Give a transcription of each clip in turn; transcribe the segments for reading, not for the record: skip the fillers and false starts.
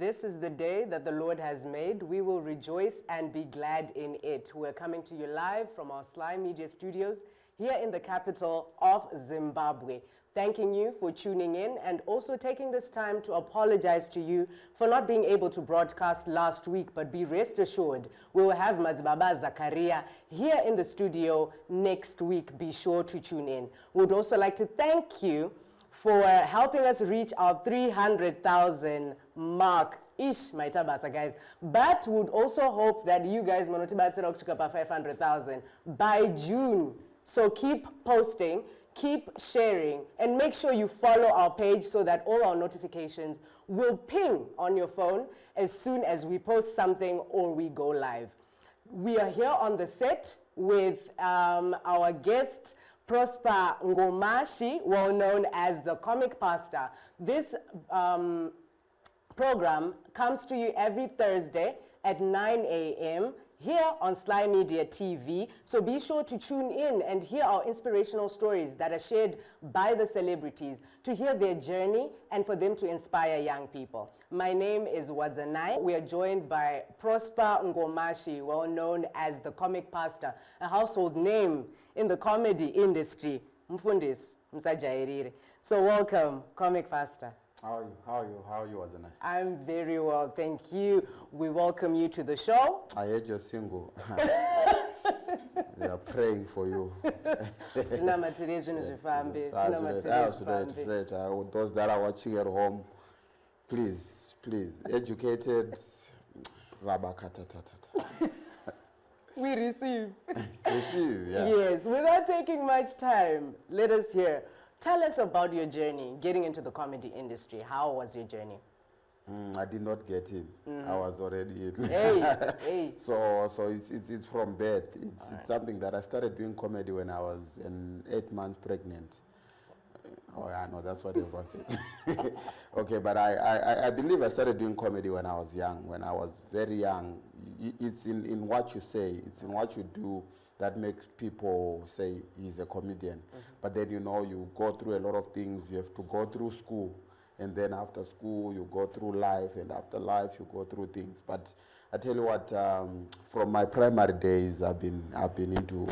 this is the day that the Lord has made. We will rejoice and be glad in it. We're coming to you live from our Sly Media studios here in the capital of Zimbabwe. Thanking you for tuning in and also taking this time to apologize to you for not being able to broadcast last week, but be rest assured we will have Madzibaba Zakaria here in the studio next week. Be sure to tune in. We'd also like to thank you for helping us reach our 300,000 mark. Ish, my tabasa, guys. But would also hope that you guys monotibatira 500,000 by June. So keep posting, keep sharing, and make sure you follow our page so that all our notifications will ping on your phone as soon as we post something or we go live. We are here on the set with our guest, Prosper Ngomashi, well known as the Comic Pastor. This program comes to you every Thursday at 9 a.m. here on Sly Media TV. So be sure to tune in and hear our inspirational stories that are shared by the celebrities, to hear their journey and for them to inspire young people. My name is Wadzanai. We are joined by Prosper Ngomashi, well known as the Comic Pastor, a household name in the comedy industry. Mfundis, Msajairire. So welcome, Comic Pastor. How are you, Wadzanai? I'm very well, thank you. We welcome you to the show. I heard you're single. They are praying for you. Those that are watching at home, please, educated. We receive. Receive, yeah. Yes, without taking much time, let us hear. Tell us about your journey getting into the comedy industry. How was your journey? I did not get in. I was already in. Hey. So it's from birth. It's something that I started doing comedy when I was 8 months pregnant. Oh yeah, no, that's what everyone says. Okay, but I believe I started doing comedy when I was young. When I was very young, it's in what you say, it's in what you do that makes people say he's a comedian. But then you go through a lot of things. You have to go through school, and then after school you go through life, and after life you go through things. But I tell you what, from my primary days I've been into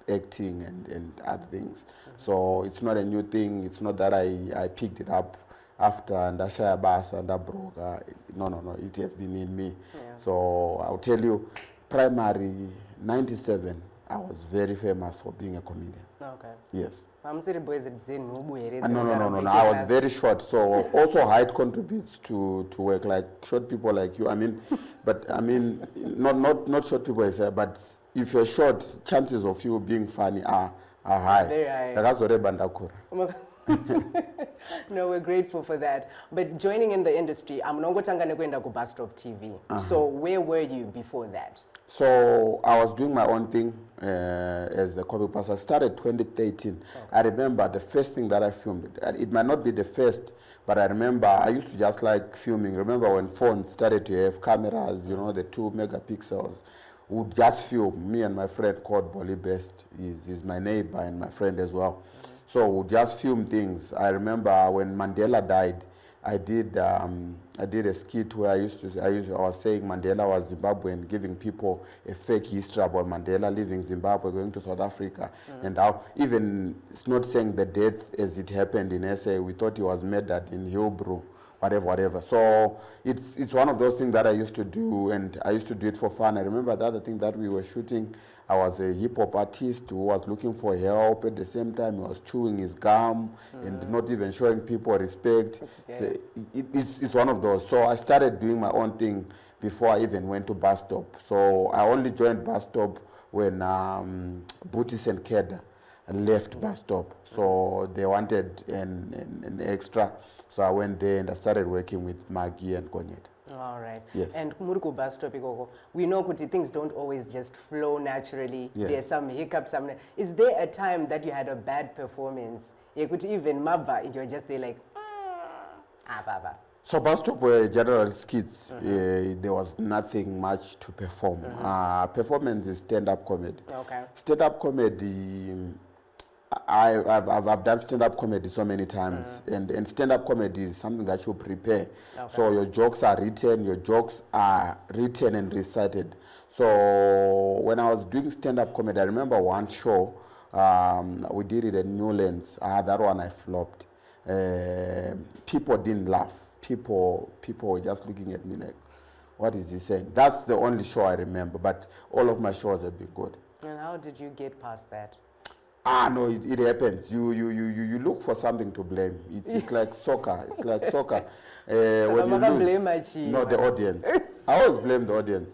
acting and other things. So it's not a new thing. It's not that I picked it up after Ndinehasha Basa and Broga. No, it has been in me. Yeah. So I'll tell you, primary 97, I was very famous for being a comedian. Okay. Yes. No, I was very short, so also height contributes to work, like short people like you. Not short people, but if you're short, chances of you being funny are high. Very high. No, we're grateful for that. But joining in the industry, I'm not going to go Bus Stop TV. So where were you before that? So I was doing my own thing as the comic pastor. I started 2013. Okay. I remember the first thing that I filmed. It might not be the first, but I remember I used to just like filming. Remember when phones started to have cameras, the 2 megapixels. Would just film. Me and my friend called Bolly Best. He's my neighbor and my friend as well. So we'd just film things. I remember when Mandela died, I did a skit where I was saying Mandela was Zimbabwean, giving people a fake history about Mandela leaving Zimbabwe, going to South Africa, and how even it's not saying the death as it happened in SA. We thought he was murdered in Hillbrow, whatever. So it's one of those things that I used to do, and I used to do it for fun. I remember the other thing that we were shooting. I was a hip-hop artist who was looking for help. At the same time, he was chewing his gum and not even showing people respect. Okay. So it's one of those. So I started doing my own thing before I even went to Bus Stop. So I only joined Bus Stop when Bootis and Keda left Bus Stop. So they wanted an extra. So I went there and I started working with Maggie and Konyet. All right. Yes. And Kumuruku Bus Stop, we know that things don't always just flow naturally. Yes. There's some hiccups. Is there a time that you had a bad performance? You could even mabba, and you're just there like, baba. So Bus Stop were general skits. There was nothing much to perform. Performance is stand-up comedy. Okay. Stand-up comedy, I've done stand-up comedy so many times, and stand-up comedy is something that you prepare. Okay. So your jokes are written and recited. So when I was doing stand-up comedy, I remember one show, we did it at Newlands. That one I flopped. People didn't laugh. People were just looking at me like, what is he saying? That's the only show I remember, but all of my shows have been good. And how did you get past that? No, it happens. You look for something to blame. It's like soccer. It's like soccer. When you lose, no, the audience. I always blame the audience.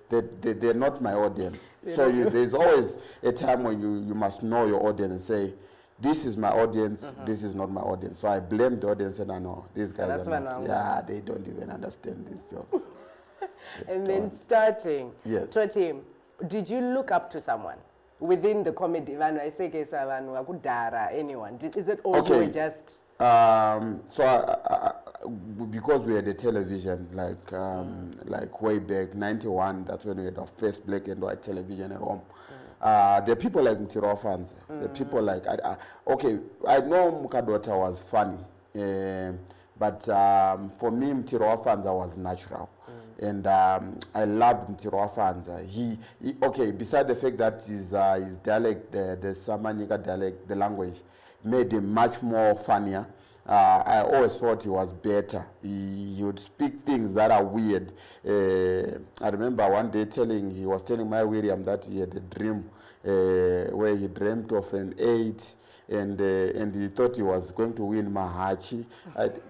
They're not my audience. So there's always a time when you must know your audience and say, this is my audience, this is not my audience. So I blame the audience and I know these guys are not. Yeah, they don't even understand these jokes. And then starting, yes. Toti, did you look up to someone within the comedy? Anyone? Is it all you were just? Because we had a television, like way back, 91, that's when we had our first black and white television at home. There are people like Mtirofanza, the people like, I know Mukadota was funny, but for me Mtirofanza was natural. And I loved Mtirofanza. He beside the fact that his dialect, the Samaniga dialect, the language, made him much more funnier. I always thought he was better. He would speak things that are weird. I remember one day he was telling my William that he had a dream where he dreamt of an 8 and he thought he was going to win Mahachi.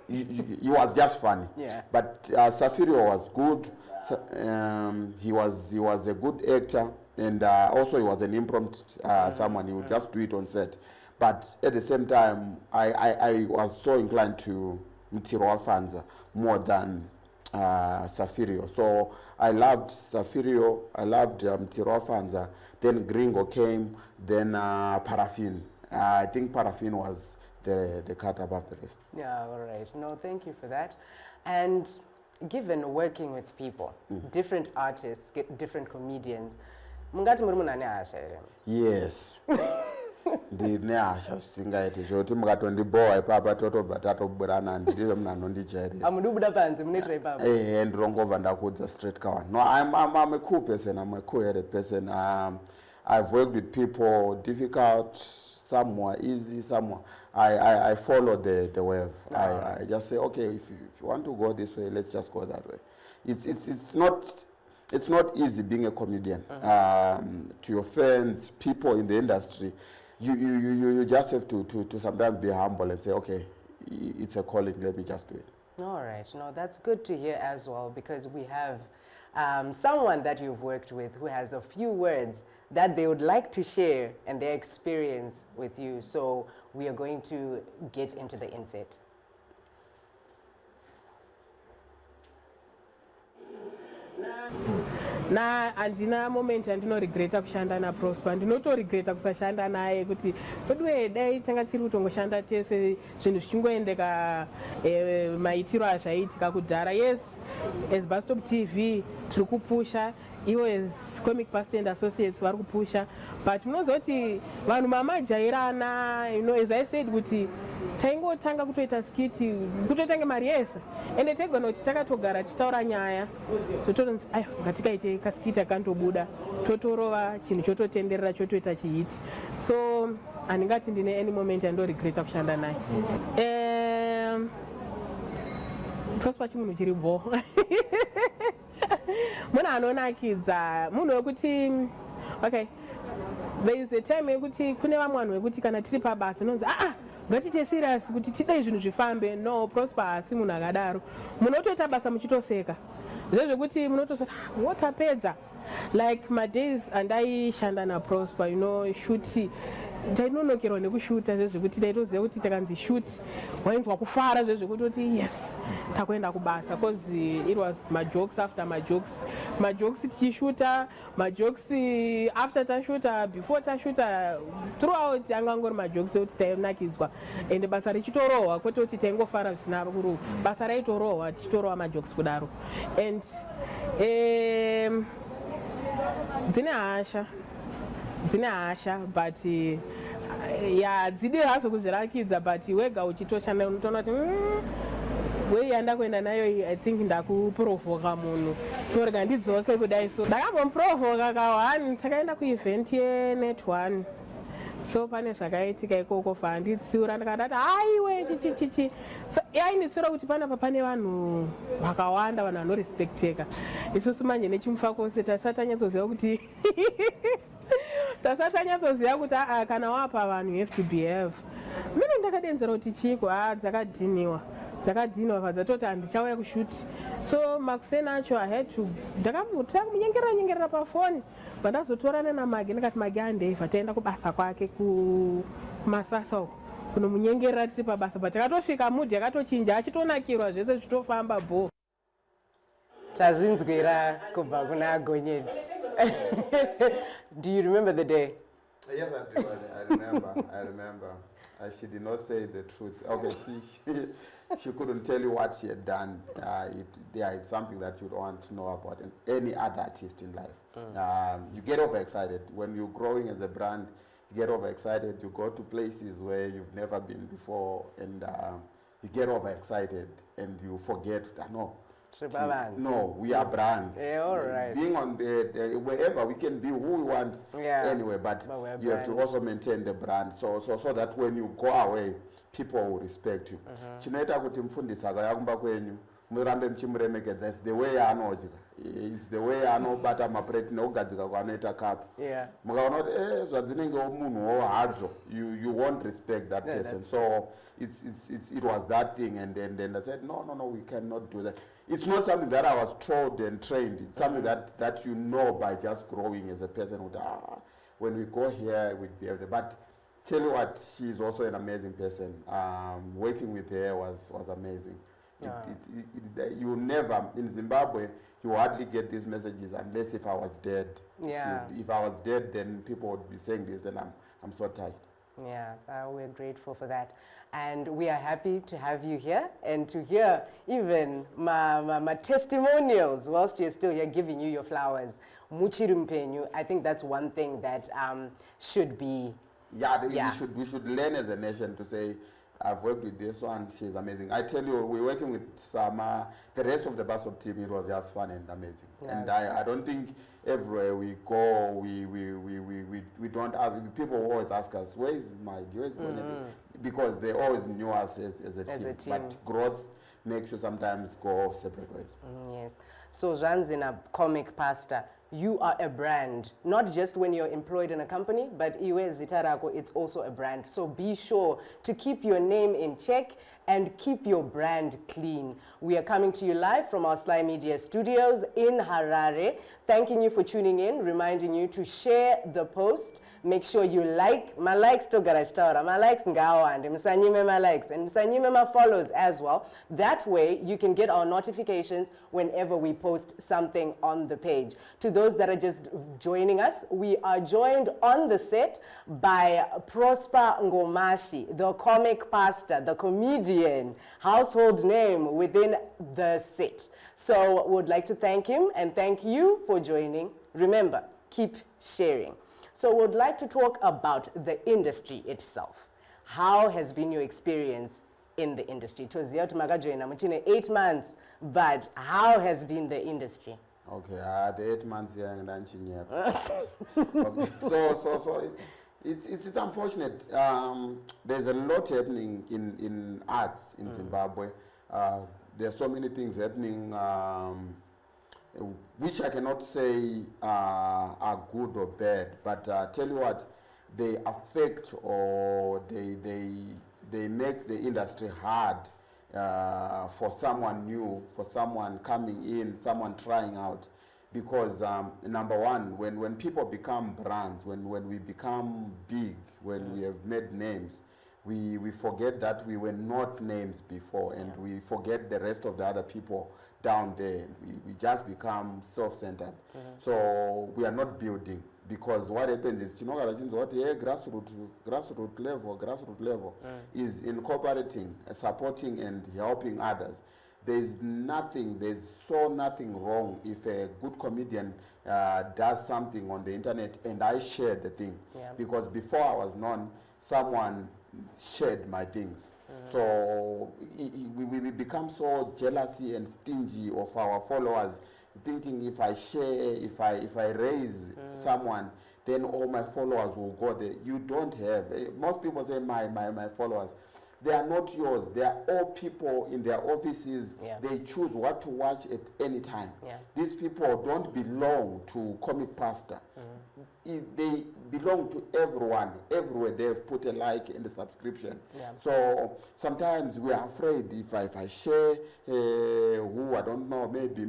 He was just funny. Yeah. But Safirio was good. He was a good actor, and also he was an impromptu someone. He would just do it on set. But at the same time, I was so inclined to Mtirofanza more than Safirio. So I loved Safirio, I loved Mtirofanza. Then Gringo came, then Paraffin. I think Paraffin was the cut above the rest. Yeah, all right. No, thank you for that. And given working with people, different artists, different comedians, mungati muri munanehasha here? Yes. Ndinehasha singaiti zvoti mukatondibhowa ipapa totobva tatoburana ndizvo munhu anondijairira. Amudi kubuda panze munoitira ipapa? Ndinongobva ndakudza straight kawan. No, I'm a cool person. I'm a cool-headed person. I've worked with people, difficult, somewhere easy, somewhere. I follow the wave. I just say, okay, if you want to go this way, let's just go that way. It's not easy being a comedian. To your friends, people in the industry, you just have to sometimes be humble and say, okay, it's a calling, let me just do it. All right. No, that's good to hear as well, because we have someone that you've worked with who has a few words that they would like to share and their experience with you. So we are going to get into the inset. Andina moment andinoregreta kushanda naProsper, ndinotoregreta kusashanda naye kuti kodwe dai tanga tiri kutongoshanda tese zvinhu zvichingoendeka maitiro azvaitika kudhara. Yes, as Bastop TV tiri kupusha, iwo as Comic Past Associates vari kupusha, but munozoti vanhu mamajairana, as I said kuti taingotanga kutoita skiti kutoita ngemari yese, ende tegona kuti takatogara tichitaura nyaya totonzi ayo ngatikaite kaskiti akantobuda totorova chinhu chototenderera chotoita chihiti. So handingati ndine any moment andoregreta kushanda naye. Prosper chimunhu chiri bho. Munhu anonakidza, munhu wekuti okay, there is a time yekuti kune vamwe vanhu vekuti kana tiri pabasa unonzi ngatite serious kuti tidai zvinhu zvifambe. No, Prosper asi munhu akadaro. Munotoita basa muchitoseka. Zvezvekuti munotozoti wotapedza. Like my days andaishanda naProsper, shuti tainonokerwa nekushuta zvezvekuti taitoziva kuti takanzi shuti wainzwa kufara zvezvekuti yes takuenda kubasa, because it was majokes after majokes tichishuta, majokes after tashuta, before tashuta, throughout angangori majokes ekuti tainakidzwa ende basa richitorohwa kwete kuti taingofara zvisina kuru, basa raitorohwa tichitorohwa majokes kudaro. And Ndinehasha, but ya dzidi hazo kuzvirakidza but wega uchitoshanda unotoona kuti wei yandakuenda nayo I think ndakuprovoka munhu so rega ndidzoke kudai so ndakambomuprovoka ka1 takaenda kuevent yenet1 so pane zvakaitika ikoko fa nditsiura ndakadati haiwe chichichichi so yainditsiura kuti panapa pane vanhu vakawanda vanhu vanorespecteka isusu manje nechimufakose tasatanyatsoziva kuti tasatanyatsoziva kuti kana wapa vanhu you have to behave mene ndakadenzera kuti chiko dzakadhiniwa dzatoti handichauya kushuti so makuseni acho I had to ndakambotira kumunyengerera pafoni vandazotorana namagi ndakati magi andeiva taenda kubasa kwake kumasasa uko kunomunyengerera tiri pabasa but takatosvika mudhi yakatochinja achitonakirwa zvese zvitofamba bho tazvinzwira kubva kuna gonyeti. Do you remember the day? Yes, I do. I remember. She did not say the truth. Okay, she couldn't tell you what she had done. It's something that you don't want to know about any other artist in life. You get overexcited. When you're growing as a brand, you get overexcited. You go to places where you've never been before, and you get overexcited, and you forget that, no, we are brand. Yeah, all right. Being on wherever we can be who we want anyway, but you have to also maintain the brand so that when you go away, people will respect you. Chinoita kuti mfundisi akayakumba kwenyu murambe mchimuremekedza. It's the way anodya. It's the way anobata maplate nekugadzika kwaanoita cup. Mukaona kuti zvadzinenge munhu hadzo, you won't respect that person. So it was that thing, and then I said no, we cannot do that. It's not something that I was taught and trained. It's something that you know by just growing as a person. When we go here, we behave there. But tell you what, she's also an amazing person. Working with her was amazing. You never, in Zimbabwe, you hardly get these messages unless if I was dead. If I was dead, then people would be saying this, and I'm so touched. Yeah, we're grateful for that. And we are happy to have you here and to hear even my testimonials whilst you're still here, giving you your flowers. Muchirumpenyu, I think that's one thing that should be... We should learn as a nation to say, I've worked with this one, she's amazing. I tell you, we're working with Sama, the rest of the Basel team, it was just fun and amazing. And I don't think everywhere we go, we don't ask, people always ask us, where is my because they always knew us as a team. But growth makes you sometimes go separate ways. Yes. So Zanzina, comic pastor, you are a brand, not just when you're employed in a company, but Iwe Zitarako, it's also a brand. So be sure to keep your name in check and keep your brand clean. We are coming to you live from our Sly Media studios in Harare. Thanking you for tuning in, reminding you to share the post. Make sure you like. My likes to Garashtaura, my likes ngawa, and msanyime my likes, and msanyime my follows as well. That way, you can get our notifications whenever we post something on the page. To those that are just joining us, we are joined on the set by Prosper Ngomashi, the comic pastor, the comedian, household name within the set. So we would like to thank him and thank you for joining. Remember, keep sharing. So we would like to talk about the industry itself. How has been your experience in the industry? It was 8 months, but how has been the industry? Okay, the 8 months here and then okay. So it's unfortunate. There's a lot happening in arts in Zimbabwe. There's so many things happening which I cannot say are good or bad, but tell you what, they affect or they make the industry hard for someone new, for someone coming in, someone trying out. Because number one, when people become brands, when we become big, when we have made names, we forget that we were not names before, and we forget the rest of the other people down there. We just become self-centered. So we are not building, because what happens is grassroots level is incorporating, supporting and helping others. There's nothing wrong if a good comedian does something on the internet and I share the thing. Because before I was known, someone shared my things. So we become so jealousy and stingy of our followers, thinking if I share, if I raise someone, then all my followers will go there. You don't have. Most people say my followers. They are not yours. They are all people in their offices. Yeah. They choose what to watch at any time. Yeah. These people don't belong to Comic Pastor. They belong to everyone. Everywhere they've put a like and a subscription. Yeah. So sometimes we are afraid if I share who I don't know, maybe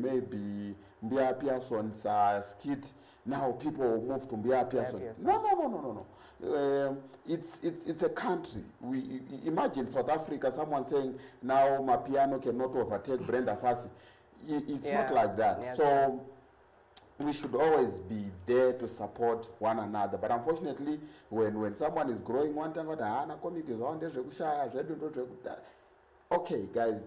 Mbia Pearson's skit, now people will move to Mbia Pearson. No. It's a country. We imagine South Africa, someone saying now my piano cannot overtake Brenda Fassie. It's not like that. Yeah, so we should always be there to support one another. But unfortunately, when someone is growing one time, okay, guys,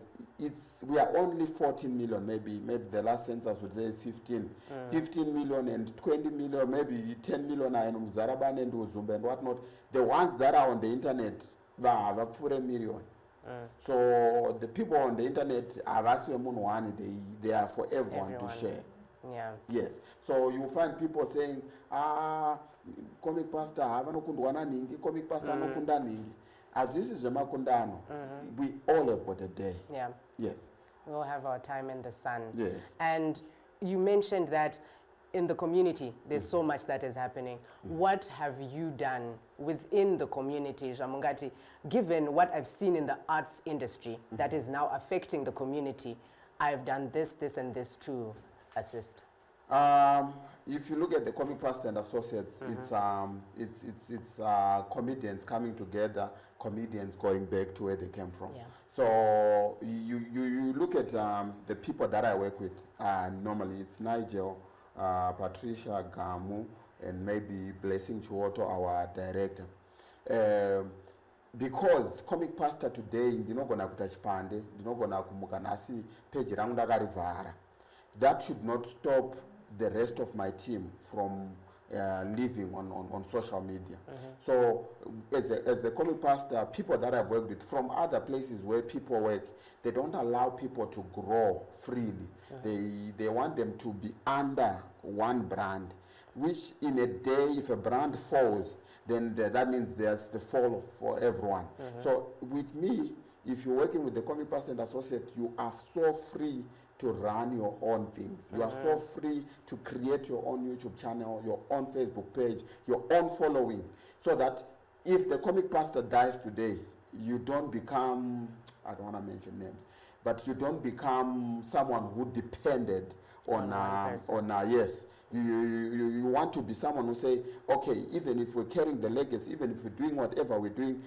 we are only 14 million, maybe the last census would say 15. 15 million and 20 million, maybe 10 million are in Zaraban and Uzumba and whatnot. The ones that are on the internet, are 4 million. So the people on the internet they are for everyone to share. Yeah. Yes. So you find people saying, Comic Pastor, Comic Pastor, as this is Jamakundano, we all have got a day. Yeah. Yes. We'll have our time in the sun. Yes. And you mentioned that in the community, there's so much that is happening. What have you done within the community, Jamungati, given what I've seen in the arts industry that is now affecting the community? I've done this, this, and this to assist. If you look at the Comic Pastor and Associates, it's comedians coming together, comedians going back to where they came from. Yeah. So you look at the people that I work with. Normally it's Nigel, Patricia Gamu, and maybe Blessing Chuoto, our director. Because Comic Pastor today, ndinogona kuita chipande, ndinogona kumuka nasi page rangu ndakarivhara. That should not stop the rest of my team from living on social media. So as the Comic Pastor, people that I've worked with from other places where people work, they don't allow people to grow freely. They want them to be under one brand, which in a day, if a brand falls, then that means there's the fall for everyone. So with me, if you're working with the Comic Pastor and Associate, you are so free to run your own things. You are so free to create your own YouTube channel, your own Facebook page, your own following, so that if the Comic Pastor dies today, you don't become, I don't want to mention names, but you don't become someone who depended on yes. You want to be someone who say, okay, even if we're carrying the legacy, even if we're doing whatever we're doing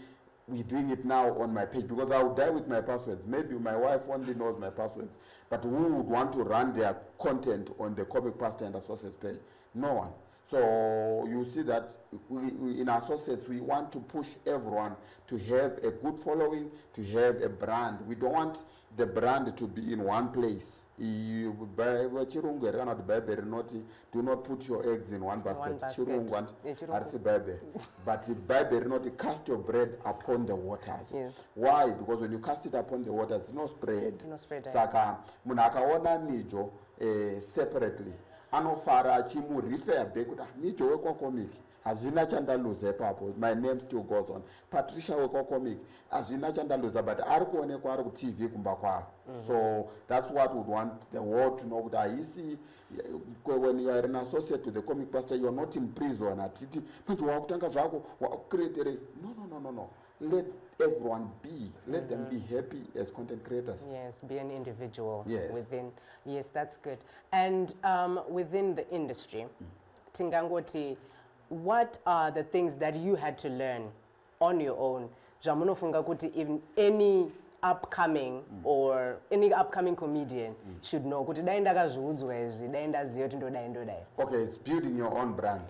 it now on my page, because I will die with my passwords. Maybe my wife only knows my passwords, but who would want to run their content on the Comic Pastor and Associates page? No one. So you see that we in Associates, we want to push everyone to have a good following, to have a brand. We don't want the brand to be in one place. Do not put your eggs in one basket. But the Bible not cast your bread upon the waters. Yes. Why? Because when you cast it upon the waters, it's no spread. No spread. Saka munakaona nijo separately. Anofara chimu refer back nijo weko comic. Hazina chandaluza papo. My name still goes on. Patricia weko comic. Hazina chandaluza, but arikuone kwa ariku TV kumbakwa. So that's what we want the world to know. That you see, when you are an associate to the Comic Pastor, you are not in prison. No. Let everyone be. Let them be happy as content creators. Yes, be an individual. Yes. Within. Yes, that's good. And within the industry, Tingangoti, what are the things that you had to learn on your own? Jamuno Fungakuti, in any upcoming or any upcoming comedian should know. Okay, it's building your own brand.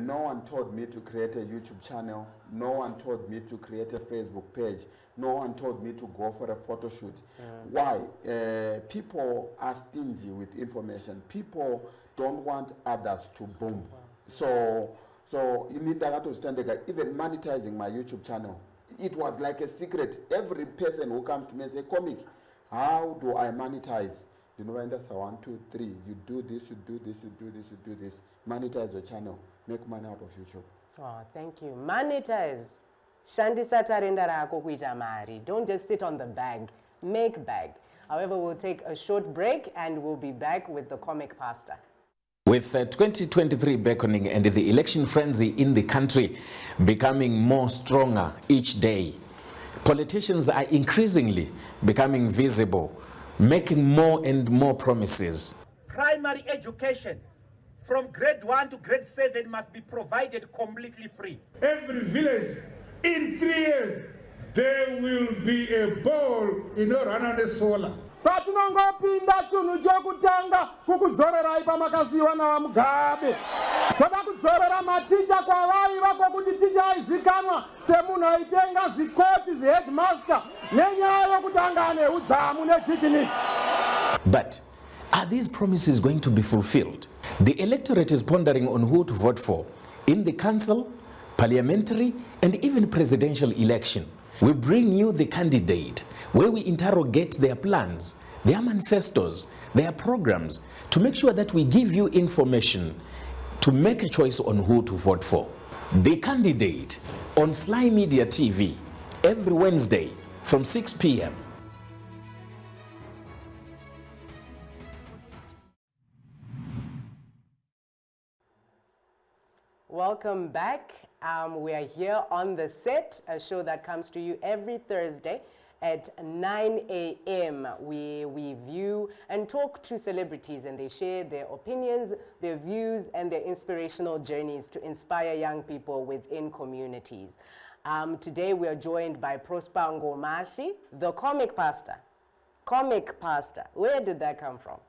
No one told me to create a YouTube channel. No one told me to create a Facebook page. No one told me to go for a photo shoot. Why? People are stingy with information. People don't want others to boom. So So even monetizing my YouTube channel, it was like a secret. Every person who comes to me and say, comic, how do I monetize? You know, and that's 1, 2, 3. You do this, you do this, you do this, you do this. Monetize your channel. Make money out of YouTube. Oh, thank you. Monetize. Shandisa tarenda rako kuita mari. Don't just sit on the bag. Make bag. However, we'll take a short break and we'll be back with the comic pastor. With 2023 beckoning and the election frenzy in the country becoming more stronger each day, politicians are increasingly becoming visible, making more and more promises. Primary education from grade 1 to grade 7 must be provided completely free. Every village, in 3 years, there will be a ball in Orana solar. Patinongopinda tunhu chokutanga kukudzorerai pamakasiyiwa navamugabe. Toda kudzorera maticha kwavaiva kwokuti ticha aizikanwa semunhu aitenga zikoti zheadmaster nenyaya yokutanga ane udzamu nejikiniki. But are these promises going to be fulfilled? The electorate is pondering on who to vote for in the council, parliamentary, and even presidential election. We bring you the candidate, where we interrogate their plans, their manifestos, their programs, to make sure that we give you information to make a choice on who to vote for. The candidate on Sly Media TV every Wednesday from 6 p.m. Welcome back. We are here on The Set, a show that comes to you every Thursday at 9 a.m. We view and talk to celebrities, and they share their opinions, their views, and their inspirational journeys to inspire young people within communities. Today we are joined by Prosper Ngomashi, the comic pastor. Comic pastor. Where did that come from?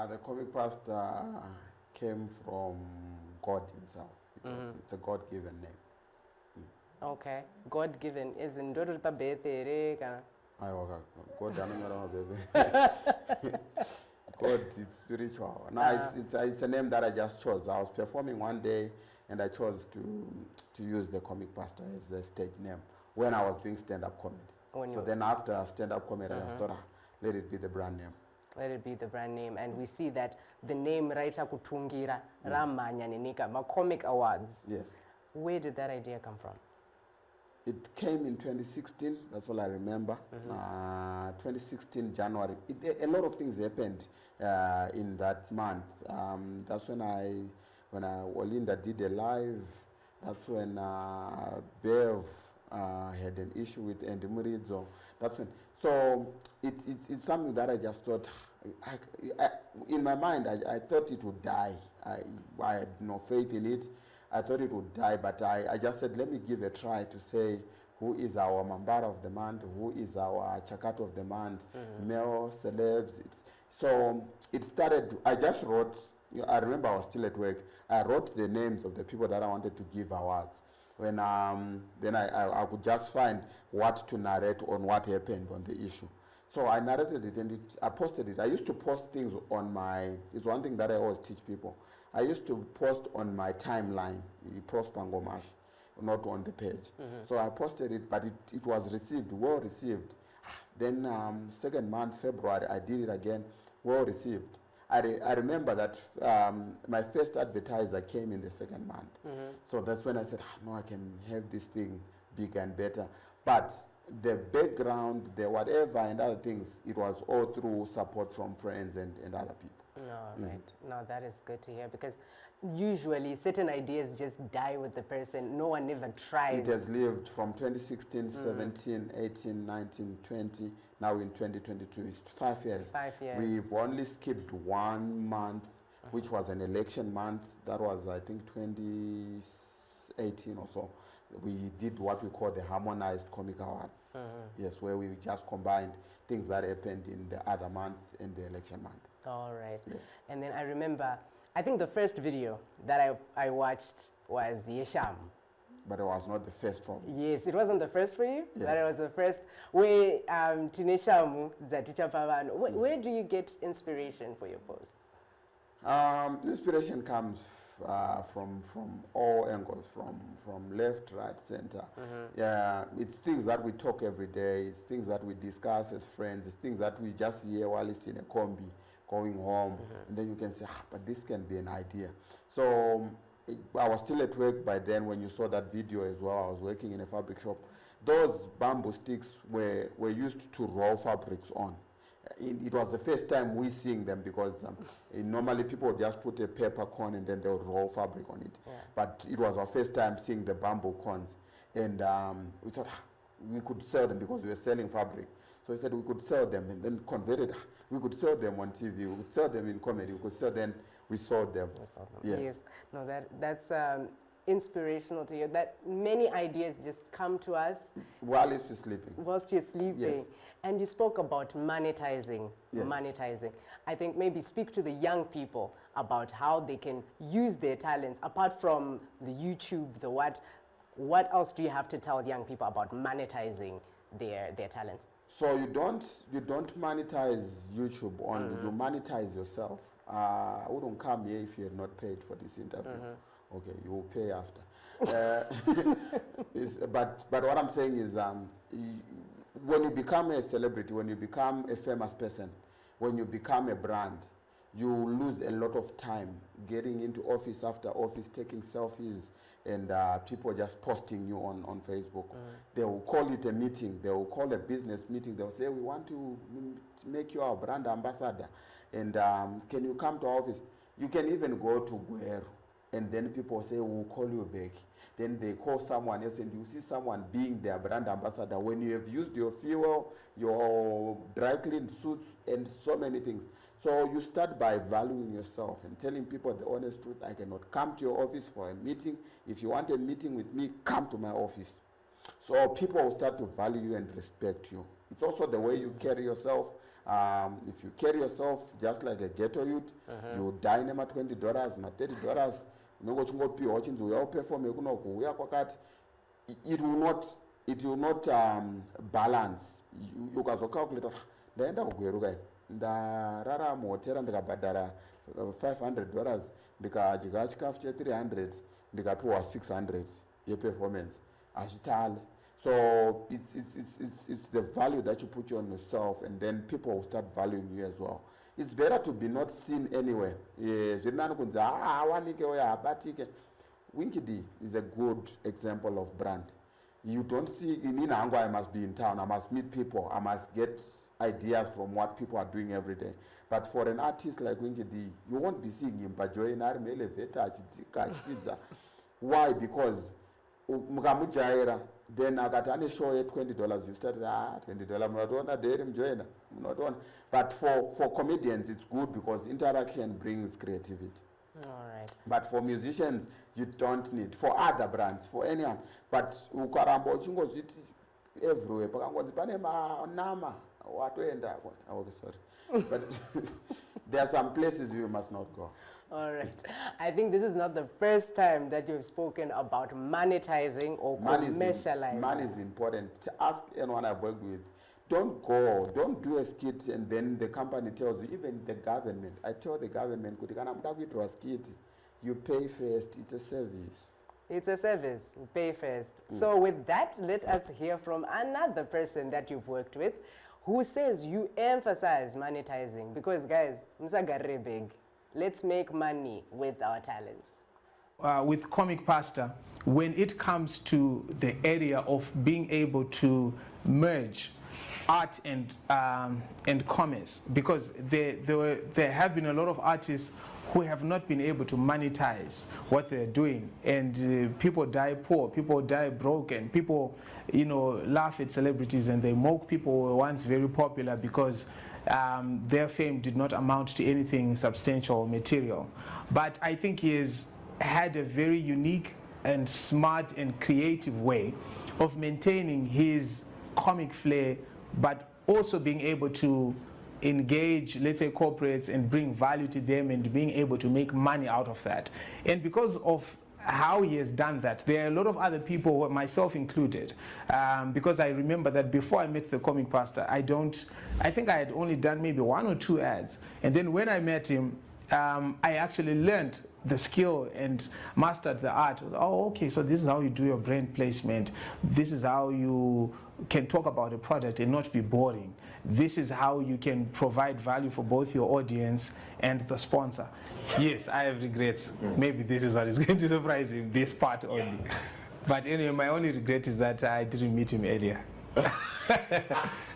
The comic pastor came from God himself. It's a God-given name. Okay, God-given is in Dorota Bethere. God God is spiritual. No, it's a name that I just chose. I was performing one day and I chose to use the comic pastor as the stage name when I was doing stand-up comedy. So then after stand-up comedy, I just thought, let it be the brand name. Let it be the brand name. And we see that the name Raita Kutungira Ramanya Ninika, Comic Awards. Yes. Where did that idea come from? It came in 2016, that's all I remember. 2016 January. A lot of things happened in that month. That's when Olinda did a live. That's when Bev had an issue with Andy Murizo. That's when. So it's something that I just thought, in my mind, I thought it would die. I had no faith in it. I thought it would die, but I just said, let me give a try to say who is our Mambara of the month, who is our Chakato of the month, male celebs. So it started, I just wrote, I remember I was still at work, I wrote the names of the people that I wanted to give awards. When then I could just find what to narrate on what happened on the issue. So I narrated it and I posted it. I used to post things on my, it's one thing that I always teach people. I used to post on my timeline, Prosper Ngomashi, not on the page. So I posted it, but it was received, well received. Then second month, February, I did it again, well received. I remember that my first advertiser came in the second month. So that's when I said, no, I can have this thing bigger and better. But the background, the whatever and other things, it was all through support from friends and other people. No, right. No, that is good to hear, because usually certain ideas just die with the person. No one ever tries. It has lived from 2016, 17, 18, 19, 20, now in 2022. It's 5 years. 5 years. We've only skipped 1 month, which was an election month. That was, I think, 2018 or so. We did what we call the harmonized comic awards. Yes, where we just combined things that happened in the other month and the election month. All right. Yes. And then I remember, I think the first video that I watched was Yesham. But it was not the first from me. Yes, it wasn't the first for you, Yes. but it was the first where Ndinehasha Zaticha Pavano. Where do you get inspiration for your posts? Inspiration comes from all angles, from left, right, center. Yeah, it's things that we talk every day. It's things that we discuss as friends. It's things that we just hear while it's in a combi going home, and then you can say, but this can be an idea. So I was still at work by then when you saw that video as well. I was working in a fabric shop. Those bamboo sticks were used to roll fabrics on. It was the first time we seeing them because normally people would just put a paper cone and then they would roll fabric on it. Yeah. But it was our first time seeing the bamboo cones. And we thought we could sell them because we were selling fabric. So we said we could sell them and then converted. We could sell them on TV. We could sell them in comedy. We could sell them. We sold them. Yes. No, that's inspirational to hear that many ideas just come to us while you're sleeping. Whilst you're sleeping. Yes. And you spoke about monetizing. Yes. Monetizing. I think maybe speak to the young people about how they can use their talents apart from the YouTube, the what else do you have to tell young people about monetizing their talents? So you don't monetize YouTube only, you monetize yourself. I wouldn't come here if you had not paid for this interview. Okay, you will pay after. But what I'm saying is when you become a celebrity, when you become a famous person, when you become a brand, you lose a lot of time getting into office after office, taking selfies, and people just posting you on Facebook. They will call it a meeting. They will call a business meeting. They will say, we want to make you our brand ambassador. And can you come to our office? You can even go to Guero. And then people say, we'll call you back. Then they call someone else and you see someone being their brand ambassador when you have used your fuel, your dry clean suits, and so many things. So you start by valuing yourself and telling people the honest truth. I cannot come to your office for a meeting. If you want a meeting with me, come to my office. So people will start to value you and respect you. It's also the way you carry yourself. If you carry yourself just like a ghetto youth, you dine at $20, $30, it will not balance. You can calculate ndarara muhotera ndikabhadhara $500 ndikadya chikafu che300 ndikapiwa 600 yeperformance hazvitali. So it's the value that you put on yourself, and then people will start valuing you as well. It's better to be not seen anywhere. Winky D is a good example of brand. You don't see in Inango, I must be in town, I must meet people, I must get ideas from what people are doing every day. But for an artist like Winky D, you won't be seeing him in our elevator. Why? Because then I got a show at $20. You start $20. But for comedians, it's good because interaction brings creativity. All right. But for musicians, you don't need. For other brands, for anyone. But everywhere. Okay, sorry. But there are some places you must not go. All right. I think this is not the first time that you've spoken about monetizing or commercializing. Money is important. Ask anyone I've worked with. Don't do a skit and then the company tells you, even the government. I tell the government, you pay first. It's a service. It's a service. You pay first. So with that, let us hear from another person that you've worked with who says you emphasize monetizing because, guys, big. Let's make money with our talents. With Comic Pastor, when it comes to the area of being able to merge art and commerce, because there have been a lot of artists who have not been able to monetize what they're doing, and people die poor, people die broken, people laugh at celebrities and they mock people who were once very popular because their fame did not amount to anything substantial or material. But I think he has had a very unique and smart and creative way of maintaining his comic flair, but also being able to engage, let's say, corporates and bring value to them and being able to make money out of that. And because of how he has done that, there are a lot of other people, myself included, because I remember that before I met the Comic Pastor, I think I had only done maybe 1 or 2 ads. And then when I met him, I actually learned the skill and mastered the art. Oh, okay, so this is how you do your brand placement. This is how you can talk about a product and not be boring. This is how you can provide value for both your audience and the sponsor. Yes, I have regrets. Maybe this is what is going to surprise him, this part only. But anyway, my only regret is that I didn't meet him earlier.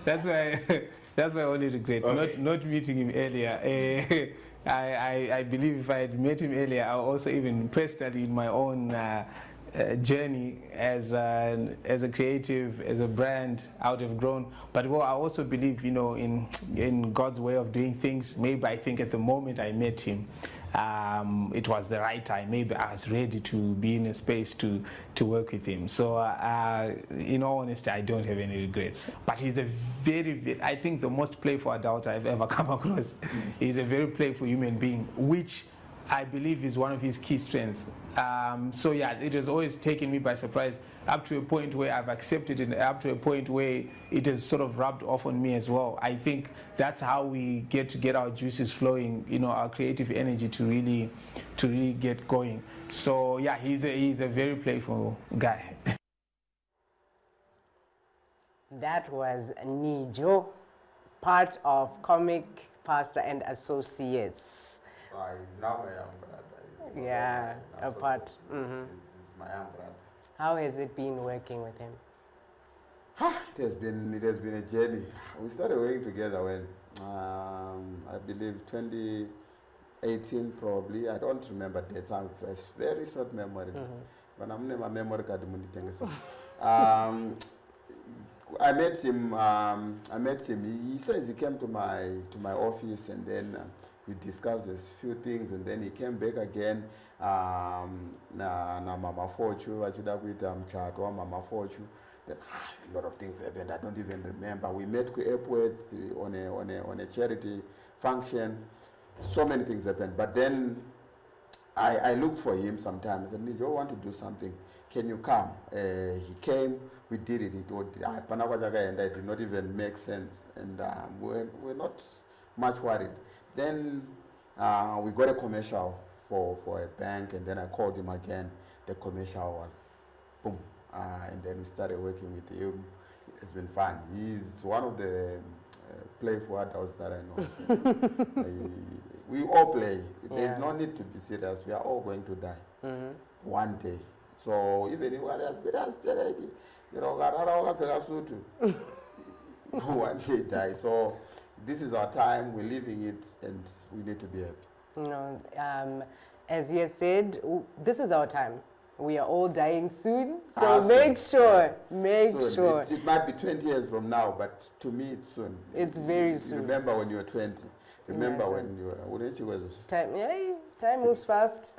That's my only regret, Okay. not meeting him earlier. I believe if I had met him earlier, I also even personally in my own journey as a creative, as a brand, I would have grown. But I also believe, in God's way of doing things. Maybe I think at the moment I met him, it was the right time. Maybe I was ready to be in a space to work with him. So in all honesty, I don't have any regrets. But he's a very, I think the most playful adult I've ever come across. He's a very playful human being, which I believe is one of his key strengths. So yeah, it has always taken me by surprise, up to a point where I've accepted it, up to a point where it has sort of rubbed off on me as well. I think that's how we get our juices flowing, our creative energy to really get going. So yeah, he's a very playful guy. That was Nijo, part of Comic Pastor and Associates. Now my young brother. Yeah, a part. He's my young brother. How has it been working with him? It has been a journey. We started working together when I believe 2018 probably. I don't remember dates. I have a very short memory. But I'm never memory card. I met him. He says he came to my office, and then we discussed a few things, and then he came back again. Na mama Fortune, wachida kuita mchato wa mama Fortune. Then a lot of things happened. I don't even remember. We met at the airport on a charity function. So many things happened. But then I looked for him sometimes. I said, Nijo, I want to do something. Can you come? He came. We did it. It did not even make sense, and we're not much worried. Then we got a commercial for a bank, and then I called him again. The commercial was boom, and then we started working with him. It's been fun. He's one of the playful adults that I know. We all play. There's no need to be serious. We are all going to die one day. So even if we are serious, one day die. So this is our time. We're living it, and we need to be happy. As he has said, this is our time. We are all dying soon, so make sure. It might be 20 years from now, but to me it's soon. It's very soon. Remember when you were 20. Remember when you were... Time moves fast.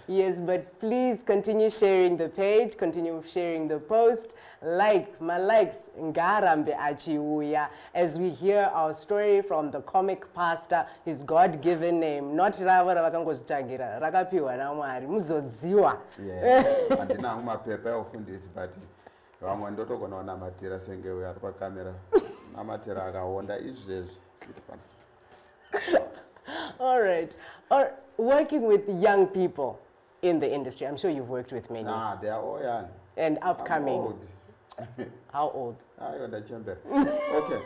Yes, but please continue sharing the page, continue sharing the post. My likes, ngarambe achiuya, as we hear our story from the comic pastor, his God-given name, not rava ravakangozvitsvagira, rakapiwa naMwari, muzodziwa. Yeah, andina mapepa ofundisi, but vamwe ndotogona kunamatira senge uyo ari pakamera, namatira akawonda izvezvi. All right. Or working with young people in the industry, I'm sure you've worked with many. Nah, they are all young. And upcoming. I'm old. How old? You're the chamber. Okay.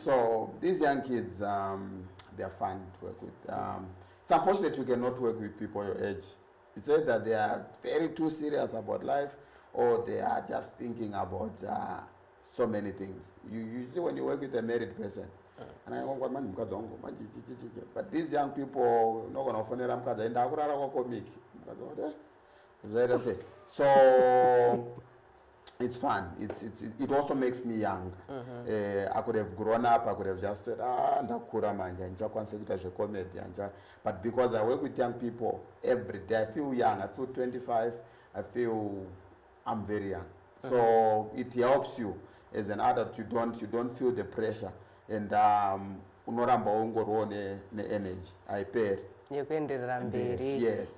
So these young kids, they're fun to work with. It's unfortunate you cannot work with people your age. It's either that they are very too serious about life, or they are just thinking about so many things. You see, when you work with a married person, and I go, but these young people, not gonna phone them because comic. So it's fun. It also makes me young. I could have grown up. I could have just said, ndakura manje, nja kwanza comedy, but because I work with young people every day, I feel young. I feel 25. I feel I'm very young. So it helps you as an adult. You don't feel the pressure. And unoramba ungorone ne energy aiperi.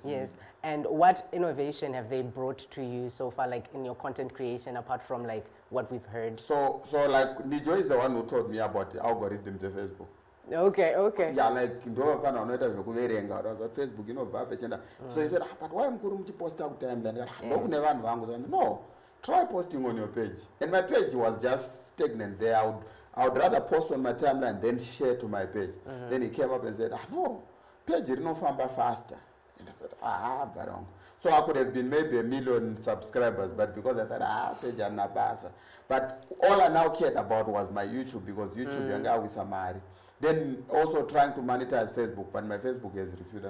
Yes. And what innovation have they brought to you so far, like in your content creation, apart from like what we've heard? So like Nijo is the one who told me about the algorithm to Facebook. Okay, okay. Yeah, like ndovafana unoita zvekuverenga utaza Facebook inobva pechenda. So he said, but why mukuru muchiposta kutimeline? Ndokune vanhu vangu. So no, try posting on your page. And my page was just stagnant there. I would rather post on my timeline than share to my page. Then he came up and said, no, page rinofamba faster. And I said, wrong. So I could have been maybe 1 million subscribers, but because I thought, page anabasa. But all I now cared about was my YouTube, because YouTube yanga with Samari. Then also trying to monetize Facebook, but my Facebook has refused.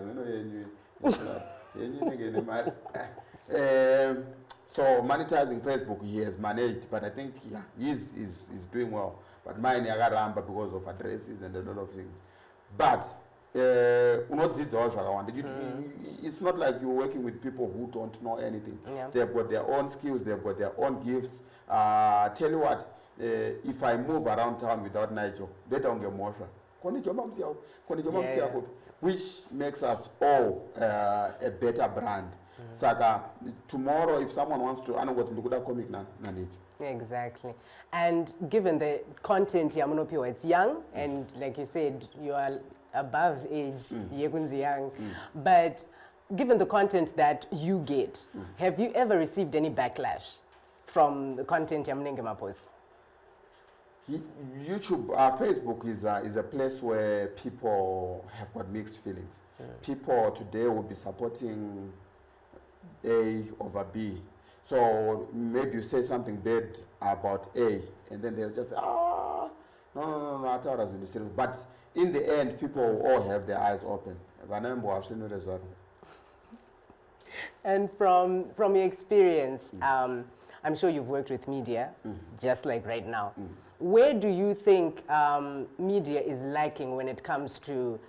So monetizing Facebook, he has managed, but I think he's doing well. But mine yakaramba because of addresses and a lot of things. But it's not like you're working with people who don't know anything. They've got their own skills, they've got their own gifts. Tell you what, if I move around town without Nigel, they don't get more. Which makes us all a better brand. Saka, tomorrow if someone wants to, I know what to do comic na Exactly. And given the content Yamunopio, it's young, and like you said, you are above age, Yegunzi young. But given the content that you get, have you ever received any backlash from the content Yamunengema post? YouTube, Facebook is a place where people have got mixed feelings. People today will be supporting A over B. So maybe you say something bad about A, and then they'll just say, no, I thought I was in the series. But in the end, people all have their eyes open. And from your experience, I'm sure you've worked with media, just like right now. Where do you think media is lacking when it comes to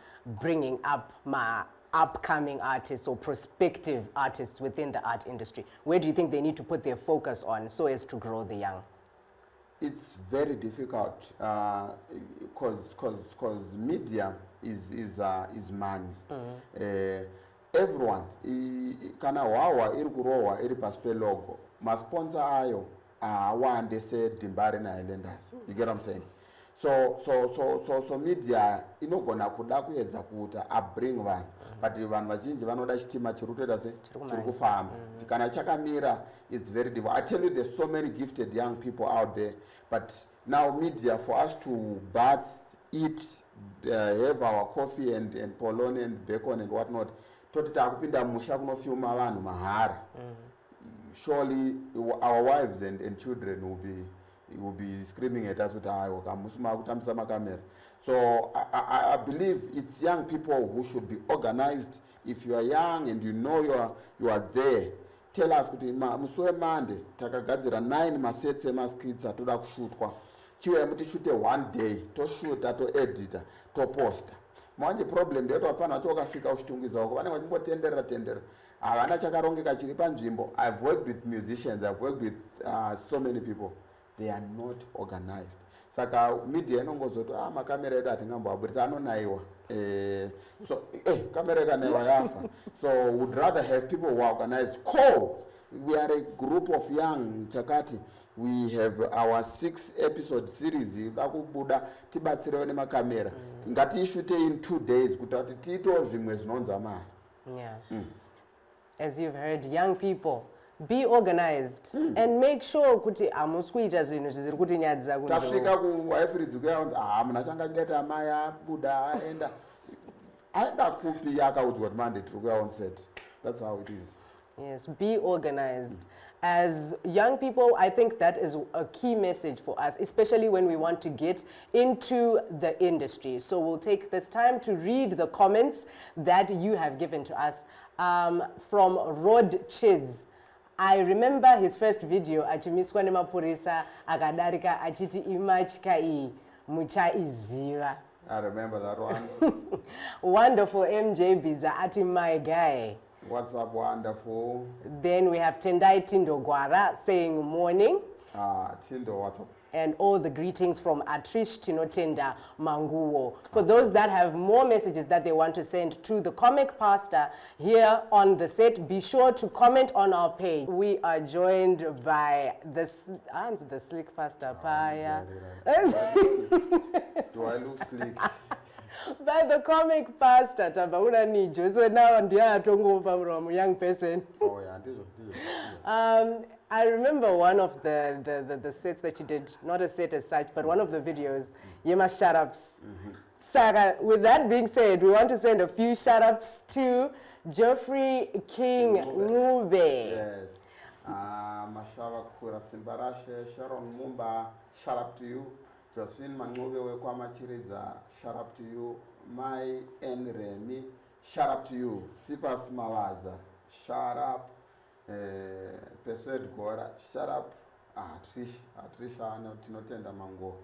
bringing up my upcoming artists or prospective artists within the art industry? Where do you think they need to put their focus on so as to grow the young? It's very difficult because media is money. Everyone, kana wawa iri kurohwa iri pasi pelogo, masponsor ayo awande se Dimbari na Islanders. You get what I'm saying? So media inogona kuda kuedza kuta bring vanhu, but vanhu vazhinji vanoda chitima chiri kutoita se chiri kufamba. Kana chakamira, it's very difficult. I tell you, there's so many gifted young people out there, but now media, for us to bath, eat, have our coffee and polony and bacon and whatnot, surely our wives and children will be screaming at us with camera. So I believe it's young people who should be organized. If you are young and you know you are there, tell us kuti musuwe mande takagadzira 9 masets emaskits atoda kushutwa. Chiwe mutishute 1 day, toshuta, toedita, toposta. Manje problem ndeto afana tokasvika uchitungiza wako vanenge vachimbotenderera havana chakarongeka chiri panzvimbo. I've worked with musicians, I've worked with so many people. They are not organized. Saka media inongozoti makamera edu hatingamboabudisa anonaiwa. So kamera ikanaiwa yafa. So would rather have people who are organized. We are a group of young chakati. We have our 6-episode series. Dakubuda tibatsirewo nemakamera. Ngatiishute in 2 days kuti tito zvimwe zvinonza mari. Yeah. As you've heard, young people, be organized and make sure kuti amuskuita zvinhu zviziri kutinyadzisa kunze. Tasvika kuwife kuyakuti muna changa chidata amai abuda aenda kupi yakaudzwa kuti mande tiri kuya on set. That's how it is. Yes, be organized. As young people, I think that is a key message for us, especially when we want to get into the industry. So we'll take this time to read the comments that you have given to us. From Rod Chids. I remember his first video, achimiswa nemapurisa akadarika achiti imachika iyi muchaiziva. I remember that one. Wonderful MJ Biza ati my guy. What's up, wonderful? Then we have Tendai Tindo Gwara saying morning. Tindo, what's up? And all the greetings from Atrish Tinotenda Manguo. For those that have more messages that they want to send to the comic pastor here on the set, be sure to comment on our page. We are joined by the slick pastor Paya. Do I look slick? By the comic pastor, Tabauna Nijo. So now I'm from a young person. Oh yeah, this I remember one of the sets that you did, not a set as such, but one of the videos, Yema shout-ups. Sarah, with that being said, we want to send a few shout-ups to Geoffrey King Ngube. Yes. Mashava Kura Simbarashe, Sharon Mumba, shout out to you. Josephine Mangube Wekwama Chiriza, shout out to you. Mai N. Remy, shout out to you. Sipas Mawaza, shout out. Persuade Gora, shout up. Trisha Tinotenda Mango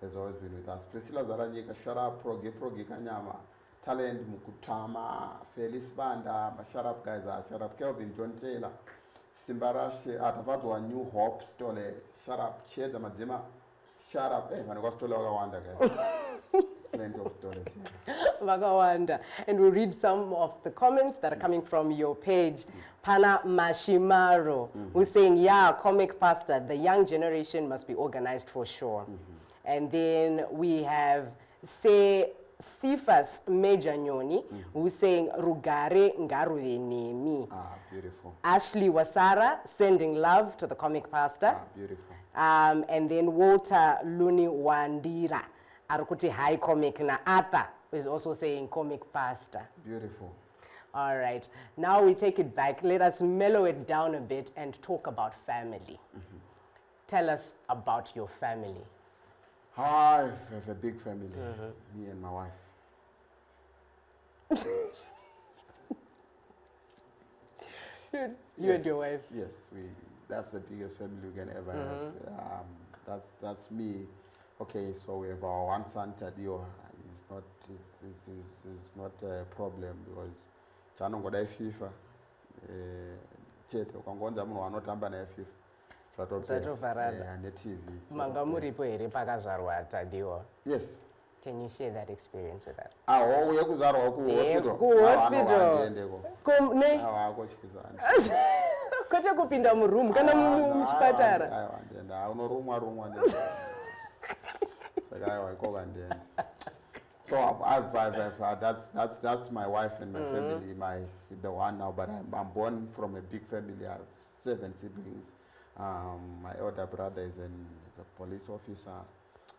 has always been with us. Priscilla Zaranyika, shout up. Progi Kanyama, Talent Mukutama, Felice Banda, shout up guys, shout up Kelvin, John Taylor, Simbarashi, Atavatu, New Hope, Stole, shout up, Cheda Madzima, shout up, and I got Stole Wanda guys. Plenty of stories. Vagawanda. And we'll read some of the comments that are coming from your page. Pana Mashimaro, who's saying, yeah, comic pastor, the young generation must be organized for sure. And then we have Sifas Mejanyoni, who's saying, Rugare Ngaruvenemi. Beautiful. Ashley Wasara, sending love to the comic pastor. Beautiful. And then Walter Luni Wandira. Arukuti high comic na Ata is also saying comic pastor. Beautiful. All right. Now we take it back. Let us mellow it down a bit and talk about family. Tell us about your family. I have a big family. Me and my wife. You and your wife? Yes, that's the biggest family you can ever have. That's me. Okay, so we have our one son, Tadio. It's not a problem because Chano got a FIFA. Chete, ukangonza muno wanotamba na FIFA. And the TV. Mangamuripo ere pakazvarwa Tadio. Yes. Can you share that experience with us? Uye kuzarwa ku hospital. Kumne. Kote kupinda mu room kana muchipatara. Aiwa unorumwa. So that's my wife and my family, the one now. But I'm born from a big family. I have 7 siblings. My older brother is a police officer,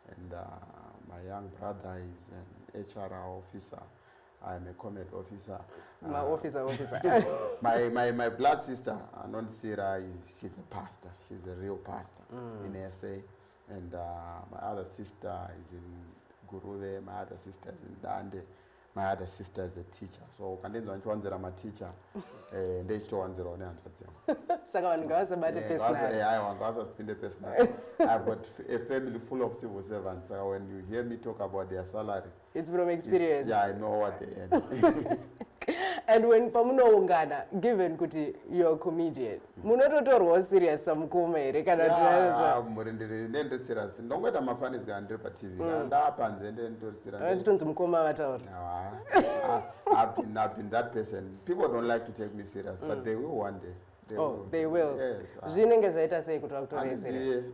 and my young brother is an HR officer. I'm a combat officer. My officer. my blood sister, Anon Sira, she's a pastor. She's a real pastor in SA. And my other sister is in Guruve, my other sister is in Dande, my other sister is a teacher. So kandenzo anchwanzira ma teacher ndechitowanzira one antatse. Saka vanhu ngavasabate personal. Ngavasapinde personal. I've got a family full of civil servants. So when you hear me talk about their salary, it's from experience. Yeah, I know what they earn. And when pamunoungana, given kuti you're a comedian, munototorwa serious samukoma here kana murindiri nende serious. Ndongoita mafani zikandiri pa TV. Ndapanze ndendori serious. Achitonzi mukoma vataura. I've been that person. People don't like to take me serious, but they will one day. They will. Yes. Zvinenge zvaita sei kuti vakutore serious?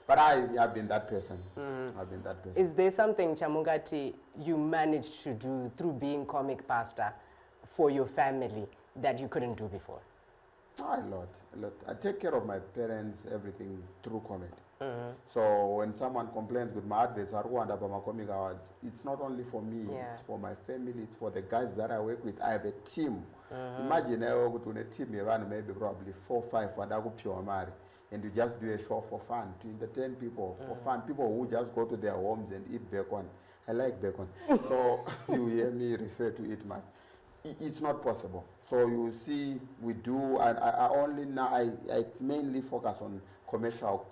But I've been that person. I've been that person. Is there something Chamungati you managed to do through being comic pastor for your family that you couldn't do before? A lot. I take care of my parents, everything through comedy. So when someone complains with my adverts, my comic awards, it's not only for me, it's for my family, it's for the guys that I work with. I have a team. Imagine I work with a team, maybe probably 4 or 5, and you just do a show for fun, to entertain people, for fun. People who just go to their homes and eat bacon. I like bacon. So you hear me refer to it much. It's not possible. So you see, we do, and I mainly focus on commercial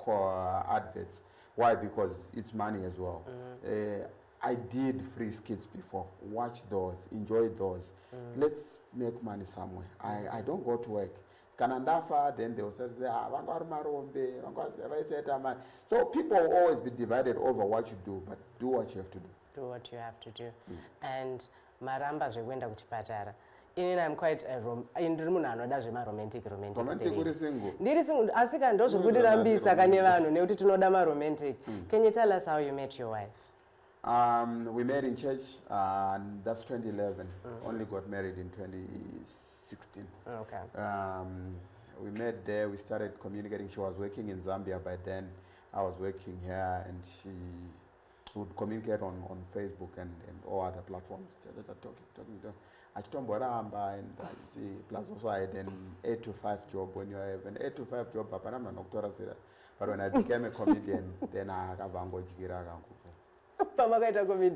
adverts. Why? Because it's money as well. I did free skits before. Watch those, enjoy those. Let's make money somewhere. I don't go to work. Kanandafa, then they will say, so people will always be divided over what you do, but do what you have to do. Do what you have to do. And maramba zvekuenda kuchipatara. Inini I'm quite a ndiri munhu anoda zvemaromantic uri single? Ndiri single, asi kana ndozviri kundirambisa kane vanhu nekuti tinoda maromantic. Can you tell us how you met your wife? We met in church, and that's 2011. Only got married in 2016. Okay. We met there, we started communicating. She was working in Zambia by then. I was working here, and she would communicate on Facebook and all other platforms. Talking to her. And see, plus also I had an 8 to 5 job. When you have an 8 to 5 job, but when I became a comedian, then I have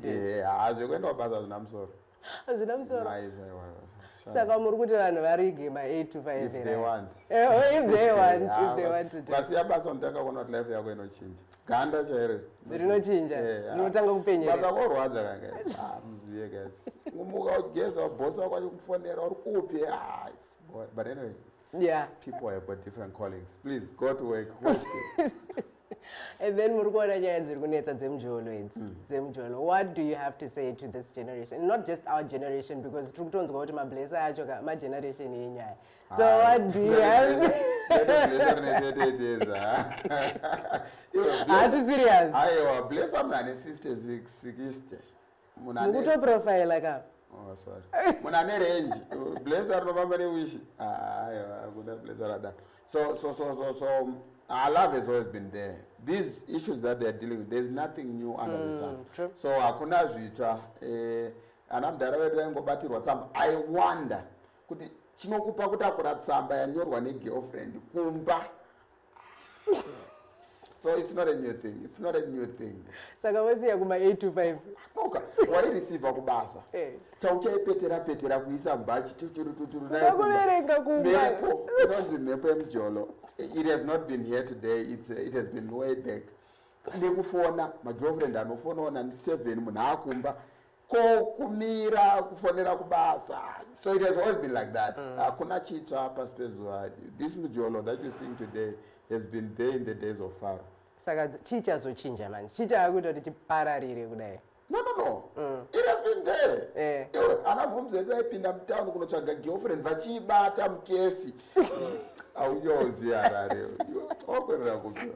Yeah, as you went up as I'm sorry. Saka muri kuti vanhu varige ma 8 to 5 If they want. If they want to do. Basi yabasa unotanga kuona kuti life yako inochinja. Ganda chaire. Rinochinja. Rinotanga kupenyera. Bakakorwadza kanga. Muziye guys. Umuka uchigeza boss wako achikufonera uri kupi. But anyway. Yeah. People have got different callings. Please go to work. And then murikuona nyaya dziri kunetsa dzemujolo idzi dzemujolo. What do you have to say to this generation? Not just our generation, because tiri kutonzwa kuti mablesa acho mageneration yenyaya. So what do you have? Asi serious? Aiwa, blesa mnane 56, 60. Mukuto profile ka. Oh, sorry. Munane range. Blesa rinofamba newishi. Aiwa, kuda blesa rada. So our love has always been there. These issues that they are dealing with, there's nothing new under the sun. True. So hakuna zvitsva. Ana mudhara wedu vaingobatirwa tsamba. I wonder kuti chinokupa kutakura tsamba yanyorwa negirlfriend kumba. So it's not a new thing. It's not a new thing. Saka wasiya kuma 8 to 5. Okay. Waireceiva kubasa. Tauchaipetera kuisa mbachi tuturu nayo. Takuverenga kumba. Mepo. Inonzi mepo yemujolo. It has not been here today. It has been way back. Nekufona magirlfriend anofona ona 7 munhu akumba. Kumira kufonera kubasa. So it has always been like that. Hakuna chitsva pasipezwa. This mujolo that you're seeing today has been there in the days of Pharaoh. Saka chichazochinja manje. Chichakuti chipararire kudai. No. It has been there. Ana mumzi edu aipinda mtown kunotsvaga girlfriend vachibata mukefi. Auyozi harare. Okwerera kupira.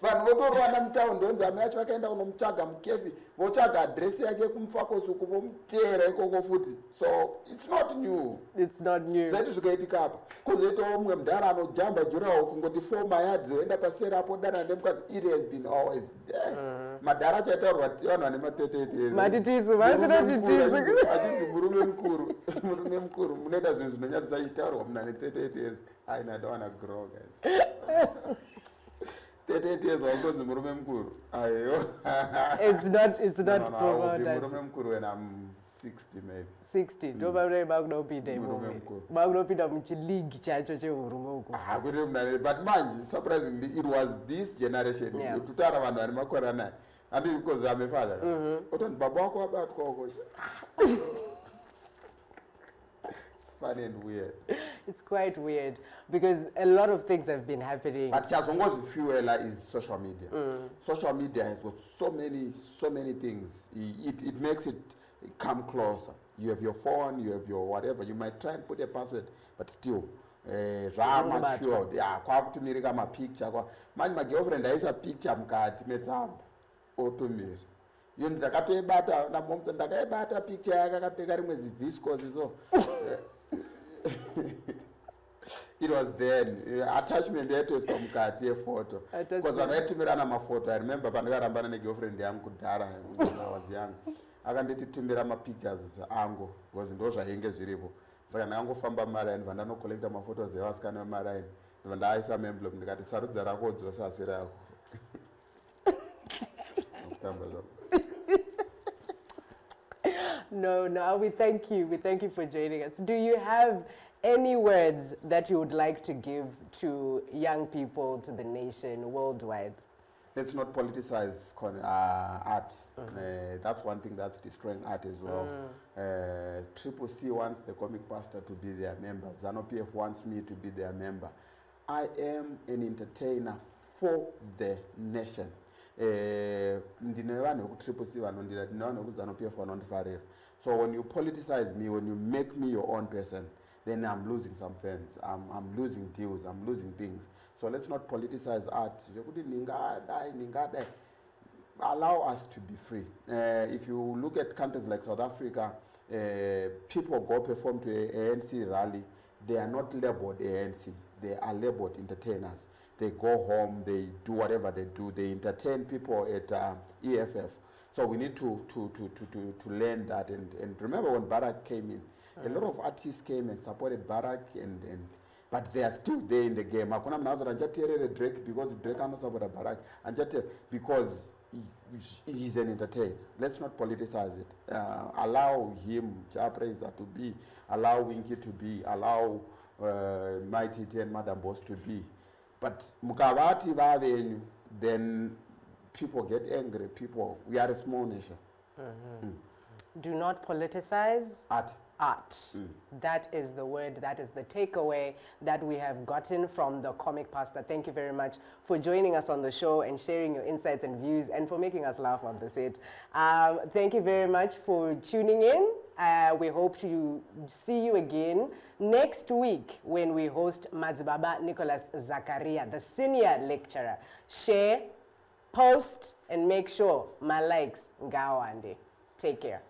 Vanhu votorwana mtown ndonzi amai acho vakaenda kunomutsvaga mukefi votsvaga address yake kumfakosuku vomuteera ikoko futi. So it's not new. It's not new. Zvaiti zvikaitika apa. Kuzoitawo mumwe mudhara anojamba juraho kungoti 4 mayadzi woenda pasera apo danana nemukadzi. It has been always there. Madhara achataurwa vanhu vane ma38 years. Matitisu, vanoti tisu. Achiti murume mukuru munoita zvinhu zvinonyadzisa achitaurwa munhu ane 38 years. I don't want to grow guys. 38 years wakonzi murume mukuru. Ayo. It's not promoted. Murume mukuru when I'm 60 maybe. 60. Tobabure bakunopinda imomo. Bakunopinda muchileague chacho chehurume uko. Kuti munhu but manje surprisingly it was this generation. Tutara vanhu vari makore 9. Andiri because I'm a father. Otonzi baba wako wabatwa uko. Funny and weird. It's quite weird because a lot of things have been happening. But chazongozi fuela is social media. Social media has got so many things. It makes it come closer. You have your phone, you have your whatever. You might try and put a password, but still, matured. Yeah, kwakutumirika mapicture. Manje magirlfriend aisa picture mukati metsamba. Otumira. Iyo ndakatoibata namomutsa ndakaibata picture yake akapfeka rimwe ziviscos so. It was then attachment yatoiswa mukati yephoto because vanhu vaitumirana mafoto. I remember pandakarambana negirlfriend yangu kudhara when I was young. Akanditi tumira mapictures angu because ndo zvainge zviripo. Saka ndakangofamba maraini vandanocollecta mafotos evasikana vemaraini vandaisa envelope ndikati sarudza rako dzose asi rako. No, we thank you. We thank you for joining us. Do you have any words that you would like to give to young people, to the nation, worldwide? Let's not politicize art. That's one thing that's destroying art as well. Triple C wants the comic pastor to be their member. ZANU-PF wants me to be their member. I am an entertainer for the nation. Ndine vanhu ku Triple C vanondira, ndine vanhu ku ZANU-PF vanondifarira. So when you politicize me, when you make me your own person, then I'm losing some fans. I'm losing deals. I'm losing things. So let's not politicize art. allow us to be free. If you look at countries like South Africa, people go perform to a ANC rally. They are not labeled ANC. They are labeled entertainers. They go home, they do whatever they do. They entertain people at EFF. So we need to learn that. And remember when Barack came in, a lot of artists came and supported Barack, but they are still there in the game. Hakuna mnaweza anjatere Drake because Drake cannot support Barack. Anjatere because he's an entertainer. Let's not politicize it. Allow him, Japreza, to be. Allow Winky to be. Allow Mighty T and Madam Boss to be. But Mukawati Vavenyu, then people get angry. We are a small nation. Do not politicize art. That is the word, that is the takeaway that we have gotten from the comic pastor. Thank you very much for joining us on the show and sharing your insights and views and for making us laugh on the set. Thank you very much for tuning in. We hope to see you again next week when we host Madzibaba Nicholas Zakaria, the senior lecturer. Share, post, and make sure my likes ngawande. Take care.